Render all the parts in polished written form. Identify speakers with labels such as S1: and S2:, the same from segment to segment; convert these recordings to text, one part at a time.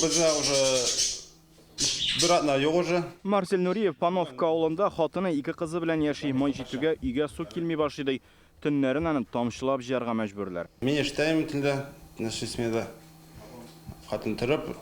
S1: bizde уже biratna yok уже.
S2: Marcel Nuriyev Panovka avылында хатыны ике кызы белән яши. Май җитүгә өйгә су килми башлый. Төннәрен аны тамчылап җыярга мәҗбүрләр.
S1: Мен эштәйм төнлә, нәши сменада. Хатын торып,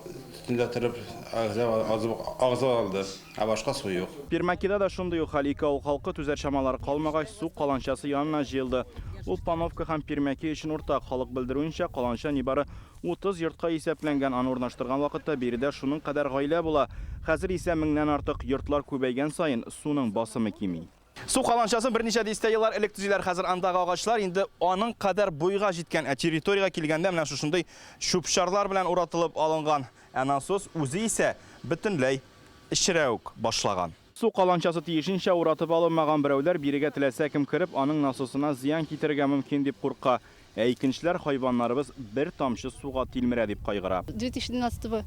S1: төнлә торып, агызы алды. Ә башка су юк.
S2: Пермәкидә дә шундый ук хәл. Ике авыл халкы түзәр чамалары калмагач, су каланчасы янына җыелды. Ул Пановка һәм Пермәки өчен уртак. Халык белдерүенчә, каланча нибары 30 йортка исәпләнгән. Аны урнаштырган вакытта биредә шуның кадәр гаилә була. Хәзер исә 1000нән артык йортлар күбәйгән саен суның басымы кими. Су каланчасы берничә дистә еллар элек төзиләр. Хәзер андагы агачлар инде аның кадәр буйга җиткән. Территориягә килгәндә менә шушындый шупшарлар белән уратылып алынган. Ә насос үзе исә бөтенләй эчрәүк башлаган. Су каланчасы тиешенчә уратып алынмаган берәүләр бирегә теләсә кем кереп, аның насосына зыян китергә мөмкин дип курка. Ә икенчеләр хайваннарыбыз бер тамчы суга тилмерә дип кайгыра.
S3: 2012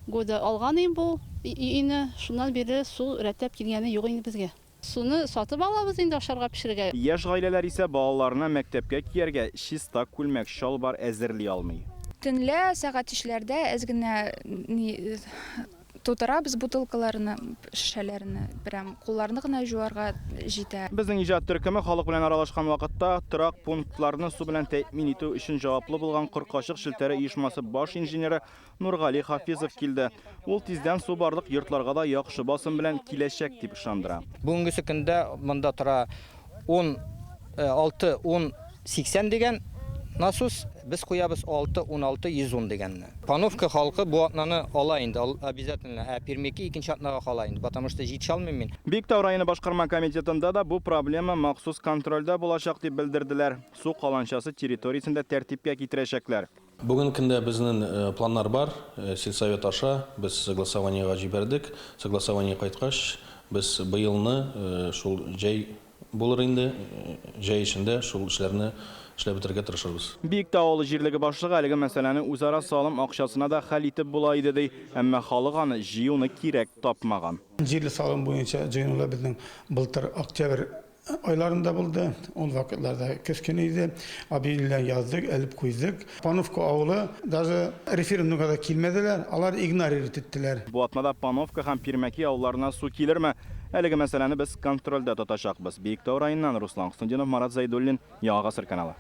S3: года алган инде бу өйне, шуннан бери су рәтләп килгәне юк инде безгә. Суны сатып алабыз инде ашарга пешерергә.
S2: Яшь гаиләләр исә балаларына мәктәпкә кияргә чиста күлмәк, шалбар әзерли алмый.
S4: Төнлә сәгать эшләрдә әзгенә тутырабыз бутылкаларны, шешәләрне, прям кулларны гына жуарга җитә.
S2: Безнең иҗат төркеме халык белән аралашкан вакытта торак пунктларны су белән тәэмин итү өчен җаваплы булган Кыркачык шелтәре оешмасы баш инженеры Нургали Хафизов килде. Ул тиздән су барлык йортларга да яхшы басым белән киләчәк дип ышандыра.
S5: Бүгенге көндә монда тора 16-10-80 дигән насос, biz куябыз 6-16-110 дигәнне. Пановка халкы бу атнаны ала инде, обязательно. Ә Пермәки икенче атнага кала инде, потому что җитә алмыйм мин.
S2: Биектау районы башкарма комитетында да бу проблема махсус контрольдә булачак дип белдерделәр. Су каланчасы территориясендә тәртипкә китерәчәкләр.
S6: Бүгенге көндә безнең планнар бар. Сельсовет аша без согласованиегә җибәрдек. Согласование кайткач, без быелны шул җәй булыр инде. Җәй эчендә шул эшләрне эшләп бетергә тырышабыз.
S2: Биектау авылы җирлеге башлыгы әлеге мәсьәләне үзара салым акчасына да хәл итеп була иде ди, әмма халык аны җыюны кирәк тапмаган.
S7: Җирле салым буенча җыйнулар безнең былтыр октябрь айларында булды. Ул вакытларда көскән иде. Абиләр яздык, әлеп куйдык. Пановка авылы даже референдумга да килмәделәр. Алар игнорировать иттеләр.
S2: Бу атнада Пановка һәм Пермәки авылларына су килерме? Әлеге мәсьәләне без контрольдә тотачакбыз. Биектау районыннан Руслан Хуснуллинов, Марат Зайдуллин, Яңа Гасыр каналы.